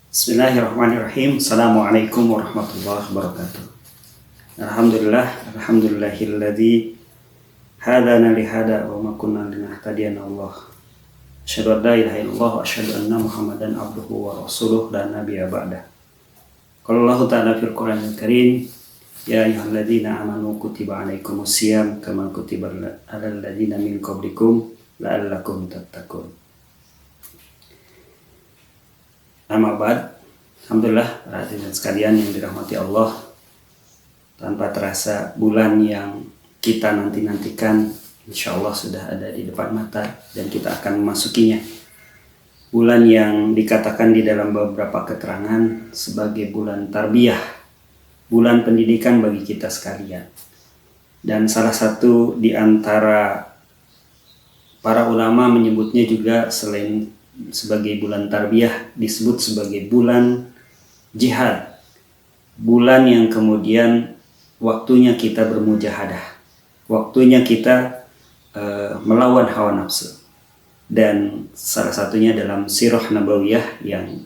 Bismillahirrahmanirrahim. Assalamualaikum warahmatullahi wabarakatuh. Alhamdulillahilladzi hadana lihada wa ma kunna linahtadiya Allah. Asyhadu an la ilaha illallah wa asyhadu anna Muhammadan abduhu wa rasuluh la nabiyya ba'da. Qala Allah ta'ala fil Qur'anil Karim, ya ayyuhalladzina amanu kutiba alaikumus syiyam kama kutiba alal ladzina min qablikum la'allakum tattaqun. Amma ba'd. Alhamdulillah, hadirin sekalian yang dirahmati Allah, tanpa terasa bulan yang kita nanti-nantikan insya Allah sudah ada di depan mata dan kita akan memasukinya. Bulan yang dikatakan di dalam beberapa keterangan sebagai bulan tarbiyah, bulan pendidikan bagi kita sekalian. Dan salah satu di antara para ulama menyebutnya juga selain sebagai bulan tarbiyah disebut sebagai bulan jihad, bulan yang kemudian waktunya kita bermujahadah, waktunya kita melawan hawa nafsu. Dan salah satunya dalam sirah nabawiyah yang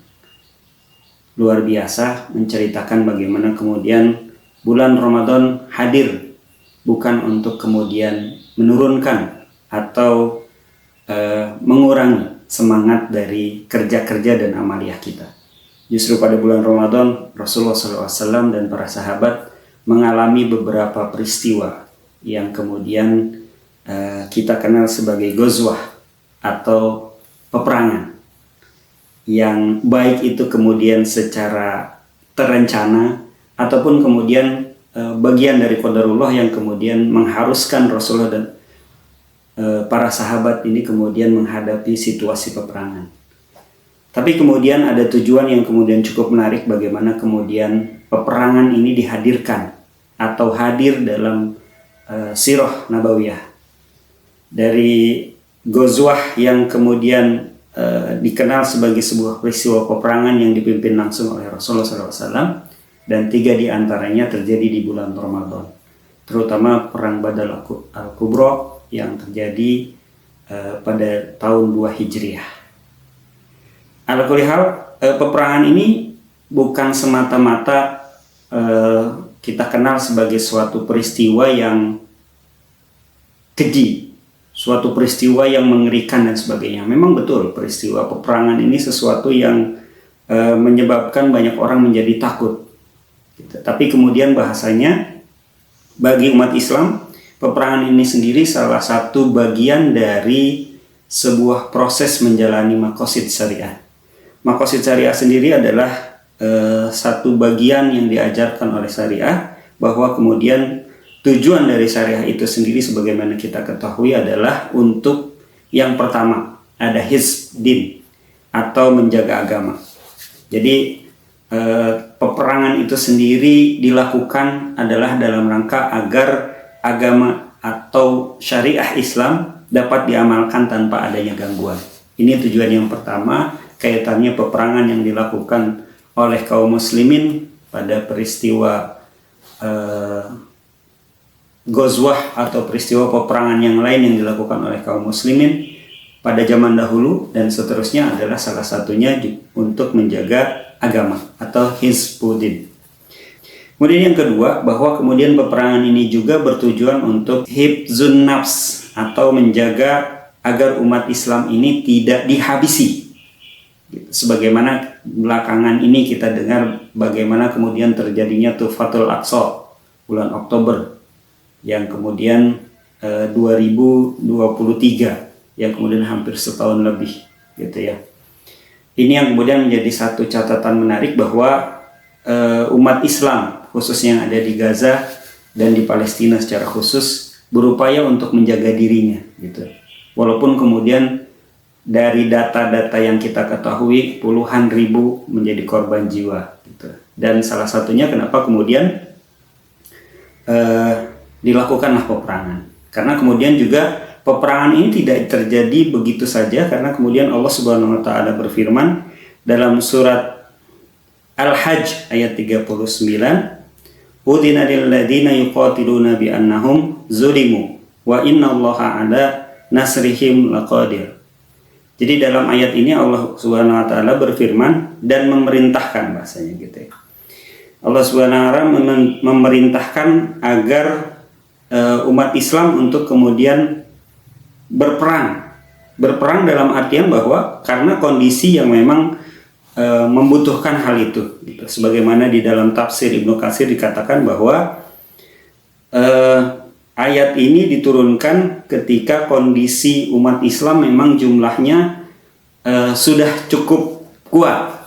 luar biasa menceritakan bagaimana kemudian bulan Ramadan hadir bukan untuk kemudian menurunkan atau mengurangi semangat dari kerja-kerja dan amaliyah kita. Justru pada bulan Ramadan Rasulullah SAW dan para sahabat mengalami beberapa peristiwa yang kemudian kita kenal sebagai ghazwah atau peperangan, yang baik itu kemudian secara terencana ataupun kemudian bagian dari qadarullah yang kemudian mengharuskan Rasulullah dan para sahabat ini kemudian menghadapi situasi peperangan. Tapi kemudian ada tujuan yang kemudian cukup menarik, bagaimana kemudian peperangan ini dihadirkan atau hadir dalam sirah nabawiyah. Dari ghazwah yang kemudian dikenal sebagai sebuah peristiwa peperangan yang dipimpin langsung oleh Rasulullah SAW, dan 3 di antaranya terjadi di bulan Ramadan, terutama perang Badr al-Kubra yang terjadi pada tahun 2 Hijriah. Ala kulli hal, peperangan ini bukan semata-mata kita kenal sebagai suatu peristiwa yang keji, suatu peristiwa yang mengerikan dan sebagainya. Memang betul peristiwa peperangan ini sesuatu yang menyebabkan banyak orang menjadi takut. Tapi kemudian bahasanya bagi umat Islam, peperangan ini sendiri salah satu bagian dari sebuah proses menjalani maqasid syariah. Maqasid syariah sendiri adalah satu bagian yang diajarkan oleh syariah, bahwa kemudian tujuan dari syariah itu sendiri sebagaimana kita ketahui adalah untuk yang pertama ada hifz din atau menjaga agama. Jadi peperangan itu sendiri dilakukan adalah dalam rangka agar agama atau syariah Islam dapat diamalkan tanpa adanya gangguan. Ini tujuan yang pertama, kaitannya peperangan yang dilakukan oleh kaum muslimin pada peristiwa ghazwah atau peristiwa peperangan yang lain yang dilakukan oleh kaum muslimin pada zaman dahulu dan seterusnya adalah salah satunya untuk menjaga agama atau hizbuddin. Kemudian yang kedua, bahwa kemudian peperangan ini juga bertujuan untuk hifzun nafs atau menjaga agar umat Islam ini tidak dihabisi. Sebagaimana belakangan ini kita dengar bagaimana kemudian terjadinya Tufatul Aqsa bulan Oktober yang kemudian 2023 yang kemudian hampir setahun lebih gitu ya. Ini yang kemudian menjadi satu catatan menarik bahwa umat Islam khususnya yang ada di Gaza dan di Palestina secara khusus berupaya untuk menjaga dirinya gitu. Walaupun kemudian dari data-data yang kita ketahui puluhan ribu menjadi korban jiwa gitu. Dan salah satunya kenapa kemudian dilakukanlah peperangan, karena kemudian juga peperangan ini tidak terjadi begitu saja, karena kemudian Allah Subhanahu wa taala berfirman dalam surat Al-Hajj ayat 39, udina lil ladzina yuqatiluna bi annahum zulimu wa innallaha ala nasrihim laqadir. Jadi dalam ayat ini Allah Subhanahu wa taala berfirman dan memerintahkan, bahasanya gitu ya. Allah Subhanahu wa taala memerintahkan agar umat Islam untuk kemudian berperang. Berperang dalam artian bahwa karena kondisi yang memang membutuhkan hal itu gitu. Sebagaimana di dalam tafsir Ibnu Katsir dikatakan bahwa ayat ini diturunkan ketika kondisi umat Islam memang jumlahnya sudah cukup kuat,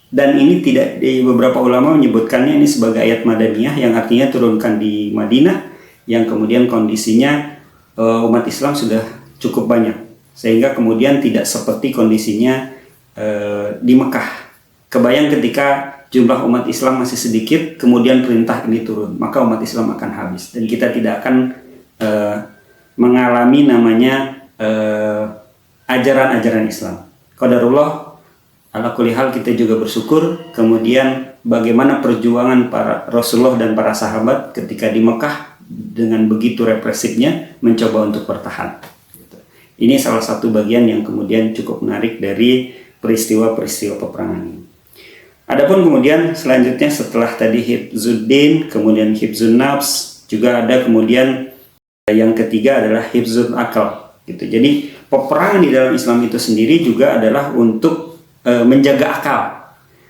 dan ini tidak, di beberapa ulama menyebutkannya ini sebagai ayat Madaniyah yang artinya turunkan di Madinah, yang kemudian kondisinya umat Islam sudah cukup banyak, sehingga kemudian tidak seperti kondisinya di Mekah. Kebayang ketika jumlah umat Islam masih sedikit, kemudian perintah ini turun, maka umat Islam akan habis dan kita tidak akan mengalami namanya ajaran-ajaran Islam. Qadarullah, ala kulli hal kita juga bersyukur kemudian bagaimana perjuangan para Rasulullah dan para sahabat ketika di Mekah dengan begitu represifnya mencoba untuk bertahan. Ini salah satu bagian yang kemudian cukup menarik dari peristiwa-peristiwa peperangan ini. Adapun kemudian selanjutnya setelah tadi hifzuddin, kemudian hifzun nafs, juga ada kemudian yang ketiga adalah hifzul akal gitu. Jadi peperangan di dalam Islam itu sendiri juga adalah untuk menjaga akal.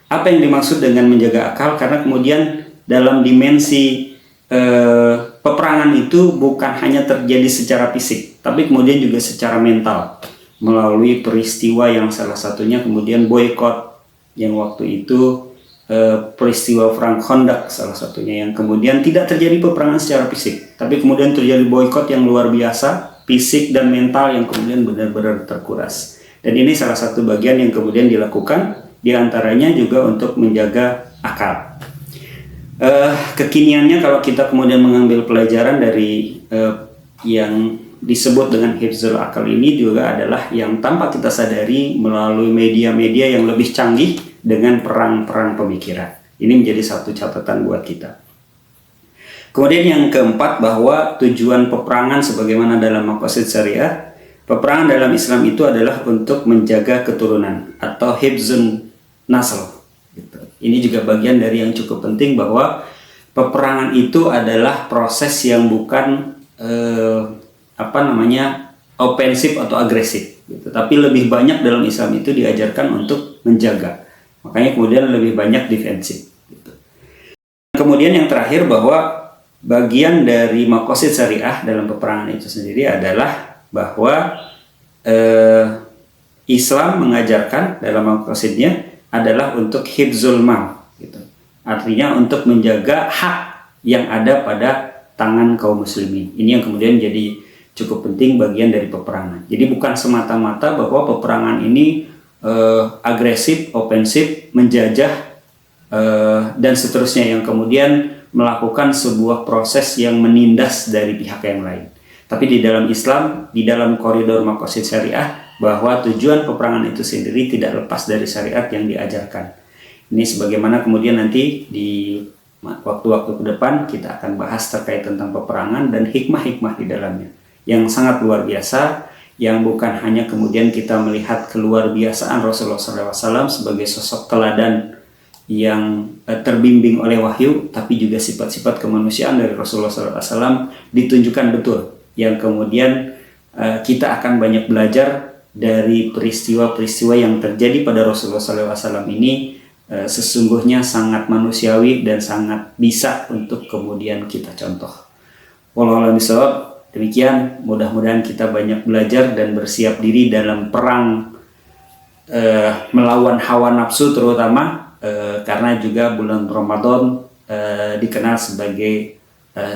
Apa yang dimaksud dengan menjaga akal? Karena kemudian dalam dimensi peperangan itu bukan hanya terjadi secara fisik, tapi kemudian juga secara mental melalui peristiwa yang salah satunya kemudian boykot, yang waktu itu peristiwa Perang Khandaq salah satunya, yang kemudian tidak terjadi peperangan secara fisik, tapi kemudian terjadi boykot yang luar biasa, fisik dan mental yang kemudian benar-benar terkuras. Dan ini salah satu bagian yang kemudian dilakukan, diantaranya juga untuk menjaga akal. Kekiniannya kalau kita kemudian mengambil pelajaran dari yang disebut dengan hifzul akal ini juga adalah yang tanpa kita sadari melalui media-media yang lebih canggih dengan perang-perang pemikiran. Ini menjadi satu catatan buat kita. Kemudian yang keempat, bahwa tujuan peperangan sebagaimana dalam maqasid syariah, peperangan dalam Islam itu adalah untuk menjaga keturunan atau hifzun nasl. Ini juga bagian dari yang cukup penting, bahwa peperangan itu adalah proses yang bukan ofensif atau agresif gitu. Tapi lebih banyak dalam Islam itu diajarkan untuk menjaga, makanya kemudian lebih banyak defensif gitu. Kemudian yang terakhir, bahwa bagian dari maqasid syariah dalam peperangan itu sendiri adalah bahwa Islam mengajarkan dalam maqasidnya adalah untuk hifzul mal gitu. Artinya untuk menjaga hak yang ada pada tangan kaum muslimin. Ini yang kemudian jadi cukup penting bagian dari peperangan. Jadi bukan semata-mata bahwa peperangan ini agresif, ofensif, menjajah dan seterusnya, yang kemudian melakukan sebuah proses yang menindas dari pihak yang lain. Tapi di dalam Islam, di dalam koridor maqasid syariah, bahwa tujuan peperangan itu sendiri tidak lepas dari syariat yang diajarkan. Ini sebagaimana kemudian nanti di waktu-waktu ke depan kita akan bahas terkait tentang peperangan dan hikmah-hikmah di dalamnya yang sangat luar biasa, yang bukan hanya kemudian kita melihat keluarbiasaan Rasulullah SAW sebagai sosok teladan yang terbimbing oleh wahyu, tapi juga sifat-sifat kemanusiaan dari Rasulullah SAW ditunjukkan betul, yang kemudian kita akan banyak belajar dari peristiwa-peristiwa yang terjadi pada Rasulullah SAW ini. Sesungguhnya sangat manusiawi dan sangat bisa untuk kemudian kita contoh. Wallahu a'lam bishawab. Demikian, mudah-mudahan kita banyak belajar dan bersiap diri dalam perang melawan hawa nafsu, terutama karena juga bulan Ramadan dikenal sebagai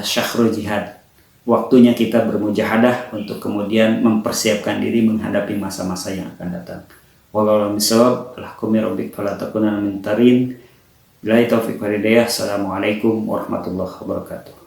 syahrul jihad. Waktunya kita bermujahadah untuk kemudian mempersiapkan diri menghadapi masa-masa yang akan datang. Wallahu a'lam bishawab. Lahkum rabbik fala takunanna min tarin. Billahi taufiq wal hidayah. Assalamualaikum warahmatullahi wabarakatuh.